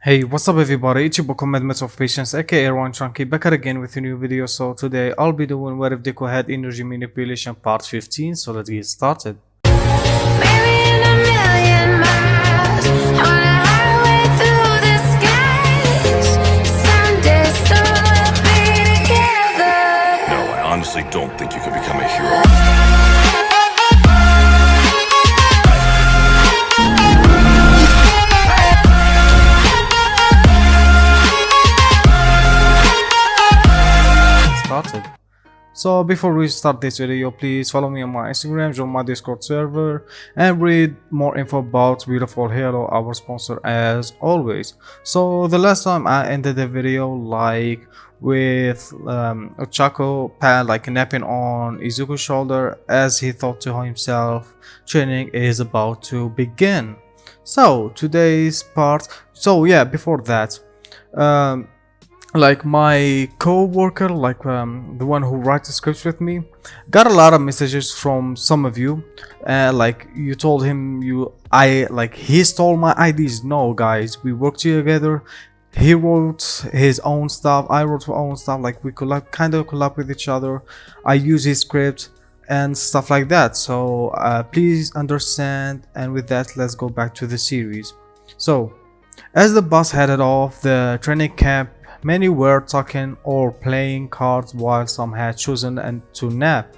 Hey, what's up everybody, it's your book Commitments of Patience aka One Chunky back again with a new video. So today I'll be doing what if Deku had energy manipulation part 15, so let's get started. Maybe in a million miles on a highway through the skies. Someday soon we'll be together. No, I honestly don't think you can become a hero. Started. So before we start this video, please follow me on my Instagram, join my Discord server, and read more info about beautifulhalo, our sponsor, as always. So the last time I ended the video with Ochako napping on Izuku's shoulder as he thought to himself, training is about to begin. So today's part, before that, my co-worker, the one who writes the scripts with me, got a lot of messages from some of you. You told him he stole my IDs. No, guys, we worked together. He wrote his own stuff, I wrote my own stuff. We kind of collab with each other. I use his script and stuff like that. So please understand. And with that, let's go back to the series. So as the bus headed off the training camp, many were talking or playing cards while some had chosen to nap.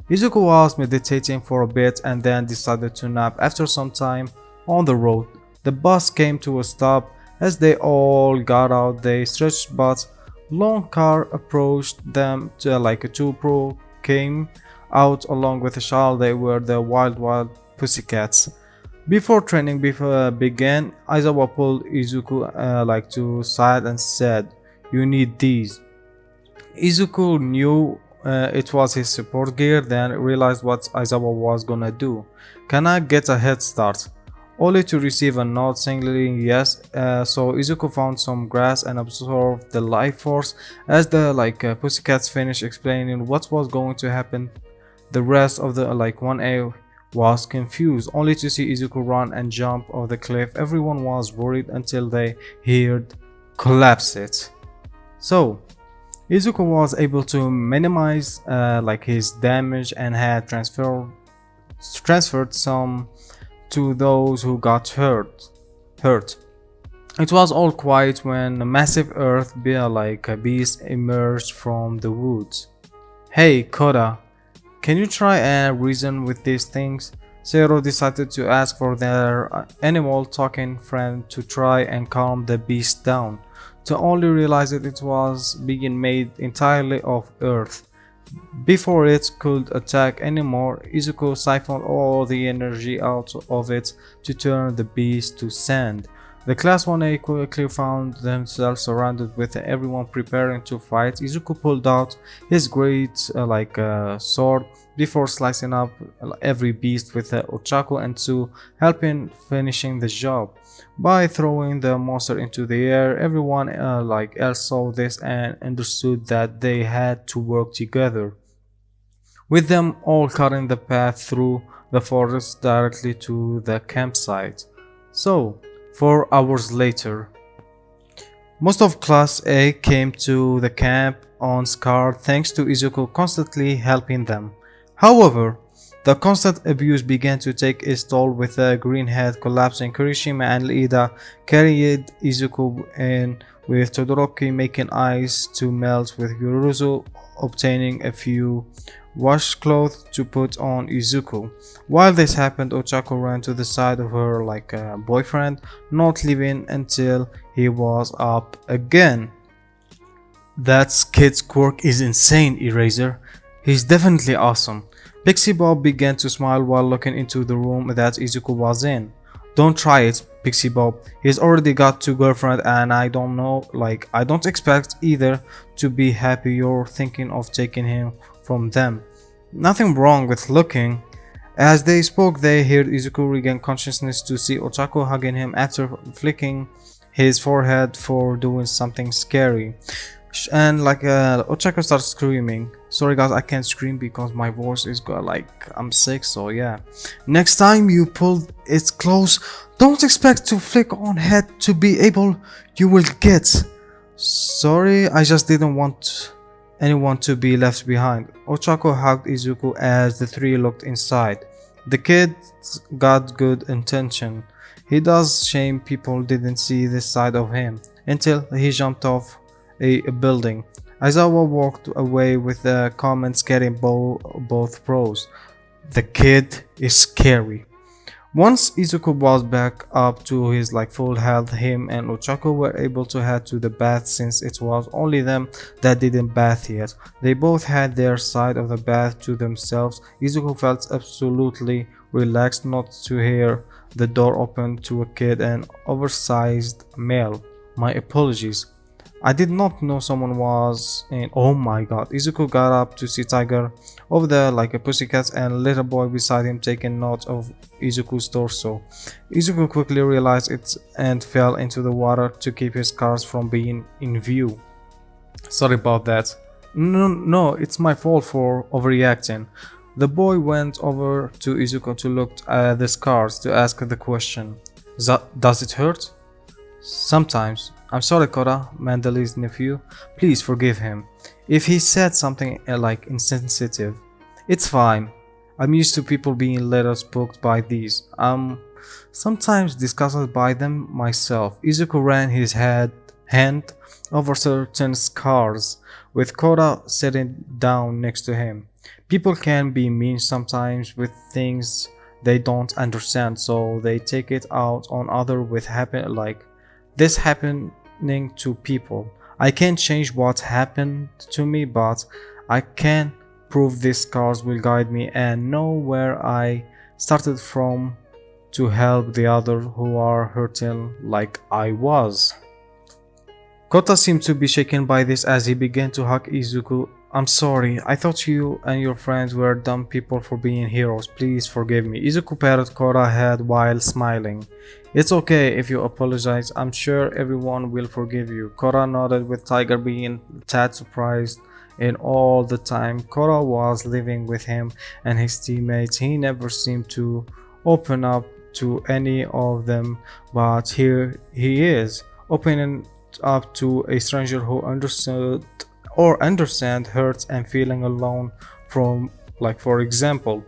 Izuku was meditating for a bit and then decided to nap. After some time on the road, the bus came to a stop. As they all got out, they stretched, but long car approached them. Two pro came out along with a child. They were the wild pussycats. Before training began, Aizawa pulled Izuku to side and said, "You need these." Izuku knew it was his support gear, then realized what Aizawa was gonna do. "Can I get a head start?" Only to receive a nod signaling yes. So Izuku found some grass and absorbed the life force. As the pussycats finished explaining what was going to happen, the rest of the 1A was confused, only to see Izuku run and jump off the cliff. Everyone was worried until they heard collapse it. So Izuku was able to minimize his damage and had transferred some to those who got hurt. It was all quiet when a massive earth beast emerged from the woods. "Hey Koda, can you try and reason with these things?" Zero decided to ask for their animal talking friend to try and calm the beast down, to only realize that it was being made entirely of earth. Before it could attack anymore, Izuku siphoned all the energy out of it to turn the beast to sand. The Class 1A quickly found themselves surrounded with everyone preparing to fight. Izuku pulled out his great sword before slicing up every beast with Ochako and to help in finishing the job. By throwing the monster into the air, everyone else saw this and understood that they had to work together, with them all cutting the path through the forest directly to the campsite. So 4 hours later, most of Class A came to the camp unscarred thanks to Izuku constantly helping them. However, the constant abuse began to take its toll, with the green head collapsing. Kirishima and Ida carried Izuku in, with Todoroki making ice to melt, with Yuruzu obtaining a few washcloths to put on Izuku. While this happened, Ochako ran to the side of her boyfriend, not leaving until he was up again. "That kid's quirk is insane, Eraser. He's definitely awesome." Pixie Bob began to smile while looking into the room that Izuku was in. "Don't try it, Pixie Bob. He's already got 2 girlfriends and I don't expect either to be happy you're thinking of taking him from them. Nothing wrong with looking." As they spoke, they heard Izuku regain consciousness to see Ochako hugging him after flicking his forehead for doing something scary. And Ochako starts screaming. Sorry guys, I can't scream because my voice is got like I'm sick, so yeah. Next time you pull it close, don't expect to flick on head to be able, you will get. Sorry, I just didn't want anyone to be left behind. Ochako hugged Izuku as the three looked inside. The kid's got good intention. He does shame people didn't see this side of him until he jumped off a building. Aizawa walked away with the comments getting both pros. The kid is scary. Once Izuku was back up to his full health, him and Ochako were able to head to the bath since it was only them that didn't bath yet. They both had their side of the bath to themselves. Izuku felt absolutely relaxed not to hear the door open to a kid and oversized male. My apologies. I did not know someone was in. Oh my god. Izuku got up to see Tiger over there like a pussycat and little boy beside him taking note of Izuku's torso. Izuku quickly realized it and fell into the water to keep his scars from being in view. Sorry about that. No, it's my fault for overreacting. The boy went over to Izuku to look at the scars to ask the question. Does it hurt? Sometimes. I'm sorry, Kora, Mandalay's nephew. Please forgive him. If he said something insensitive, it's fine. I'm used to people being little spooked by these. I'm sometimes disgusted by them myself. Izuku ran his hand over certain scars, with Kora sitting down next to him. People can be mean sometimes with things they don't understand, so they take it out on others with this happening to people. I can't change what happened to me, but I can prove these scars will guide me and know where I started from to help the others who are hurting like I was. Kota seemed to be shaken by this as he began to hug Izuku. I'm sorry, I thought you and your friends were dumb people for being heroes. Please forgive me. Izuku patted Kora's head while smiling. It's okay if you apologize. I'm sure everyone will forgive you. Kora nodded with Tiger being a tad surprised. In all the time Kora was living with him and his teammates, he never seemed to open up to any of them, but here he is, opening up to a stranger who understand hurts and feeling alone from for example,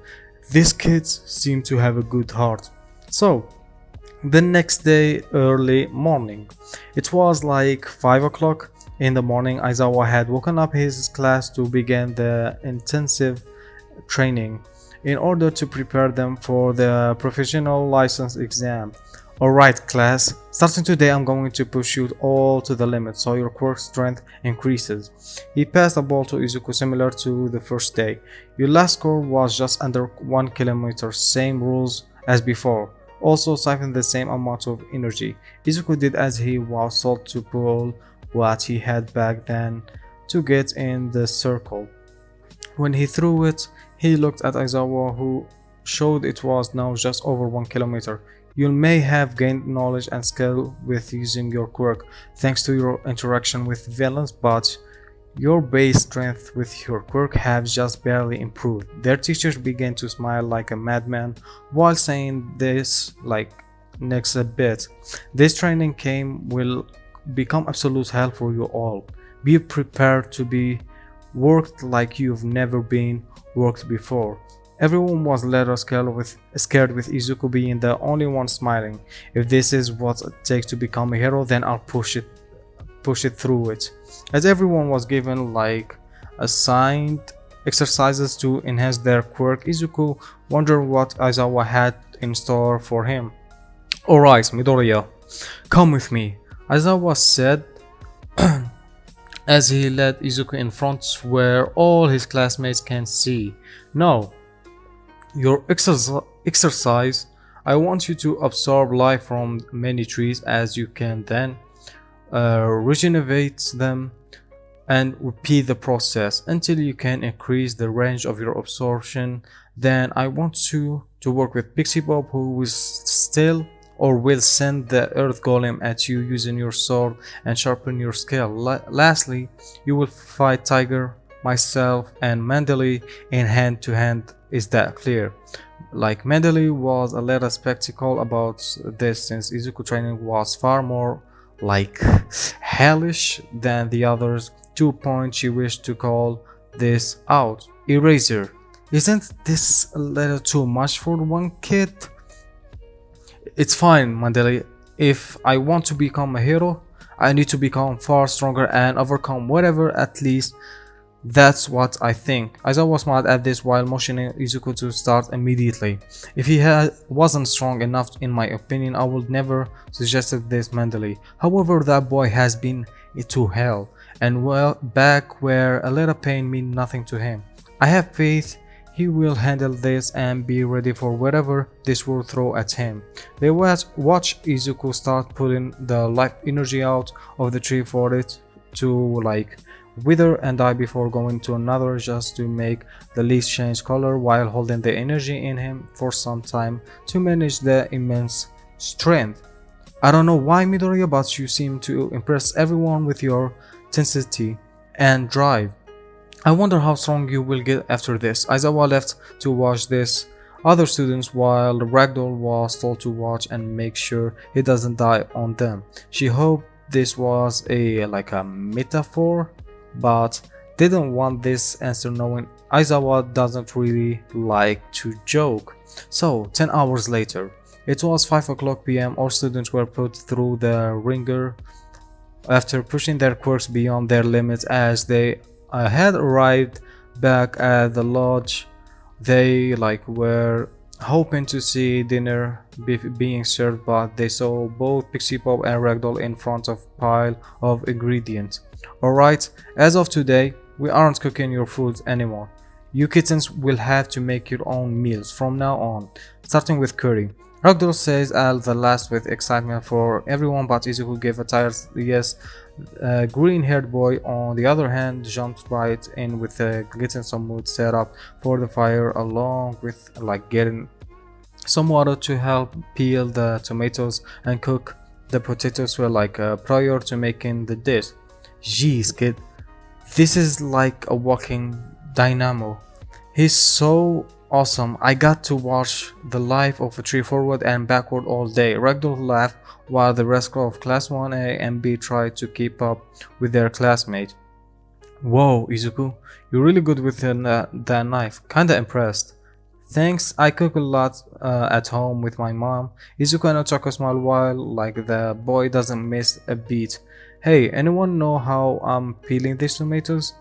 these kids seem to have a good heart. So the next day, early morning, it was 5 o'clock in the morning. Aizawa had woken up his class to begin the intensive training in order to prepare them for the professional license exam. Alright class, starting today I'm going to push you all to the limit so your quirk strength increases. He passed the ball to Izuku similar to the first day. Your last score was just under 1 kilometer, same rules as before. Also siphon the same amount of energy. Izuku did as he was told to pull what he had back then to get in the circle. When he threw it, he looked at Aizawa, who showed it was now just over 1 kilometer. You may have gained knowledge and skill with using your quirk thanks to your interaction with villains, but your base strength with your quirk has just barely improved. Their teachers began to smile like a madman while saying this next a bit. This training will become absolute hell for you all. Be prepared to be worked like you've never been worked before. Everyone was a little scared with Izuku being the only one smiling. If this is what it takes to become a hero, then I'll push it through it. As everyone was given assigned exercises to enhance their quirk, Izuku wondered what Aizawa had in store for him. Alright, Midoriya, come with me, Aizawa said as he led Izuku in front where all his classmates can see. No. Your exercise, I want you to absorb life from many trees as you can, then regenerate them and repeat the process until you can increase the range of your absorption. Then I want you to work with Pixie Bob, who will send the earth golem at you using your sword and sharpen your skill. Lastly, you will fight Tiger, myself and Mandalay in hand to hand. Is that clear? Like Mandalay was a little spectacle about this since Izuku training was far more like hellish than the others. 2 points she wished to call this out. Eraser. Isn't this a little too much for one kid? It's fine, Mandela. If I want to become a hero, I need to become far stronger and overcome whatever. At least that's what I think. Aizawa was mad at this while motioning Izuku to start immediately. If he wasn't strong enough, in my opinion, I would never suggested this mentally. However, that boy has been to hell, and well, back where a little pain mean nothing to him. I have faith he will handle this and be ready for whatever this will throw at him. They watch Izuku start pulling the life energy out of the tree for it to like wither and die before going to another, just to make the leaves change color while holding the energy in him for some time to manage the immense strength. I don't know why, Midoriya, but you seem to impress everyone with your intensity and drive. I wonder how strong you will get after this. Aizawa left to watch this other students while Ragdoll was told to watch and make sure he doesn't die on them. She hoped this was a metaphor, but didn't want this answer knowing Aizawa doesn't really like to joke. So 10 hours later, it was 5 o'clock p.m. All students were put through the ringer after pushing their quirks beyond their limits. As they had arrived back at the lodge, they were hoping to see dinner being served, but they saw both Pixie Pop and Ragdoll in front of a pile of ingredients. Alright, as of today, we aren't cooking your food anymore. You kittens will have to make your own meals from now on, starting with curry. Ragdoll says all the last with excitement for everyone, but Izuku gave a tired yes. Green-haired boy, on the other hand, jumped right in with getting some wood set up for the fire, along with getting some water to help peel the tomatoes and cook the potatoes were prior to making the dish. Jeez, kid, this is like a walking dynamo. He's so awesome. I got to watch the life of a tree forward and backward all day. Ragdoll laughed while the rest of class 1A and B tried to keep up with their classmate. Whoa, Izuku, you're really good with that knife. Kinda impressed. Thanks, I cook a lot at home with my mom. Izuku and Otoko smile while the boy doesn't miss a beat. Hey, anyone know how I'm peeling these tomatoes?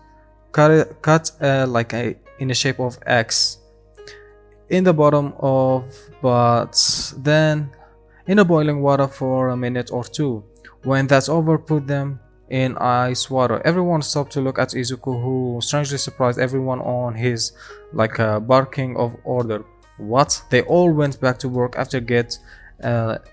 Cut in the shape of X in the bottom of, but then in the boiling water for a minute or two. When that's over, put them in ice water. Everyone stopped to look at Izuku, who strangely surprised everyone on his barking of order. What? They all went back to work after get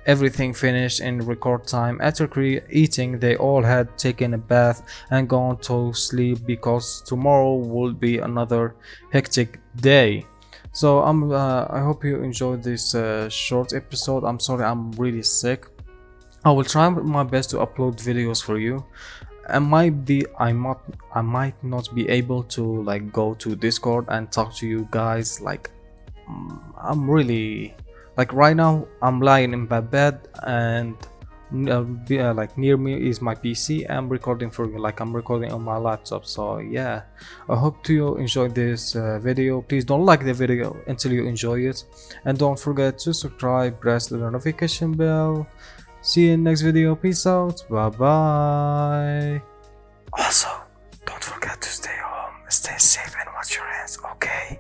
everything finished in record time. After eating, they all had taken a bath and gone to sleep because tomorrow would be another hectic day. So I hope you enjoyed this short episode. I'm sorry, I'm really sick. I will try my best to upload videos for you. I might not be able to go to Discord and talk to you guys. I'm really right now I'm lying in my bed and near me is my PC. I'm recording for you, I'm recording on my laptop. So yeah, I hope you enjoyed this video. Please don't like the video until you enjoy it, and don't forget to subscribe, press the notification bell. See you in next video. Peace out. Bye bye. Also, don't forget to stay home, stay safe, and wash your hands, okay?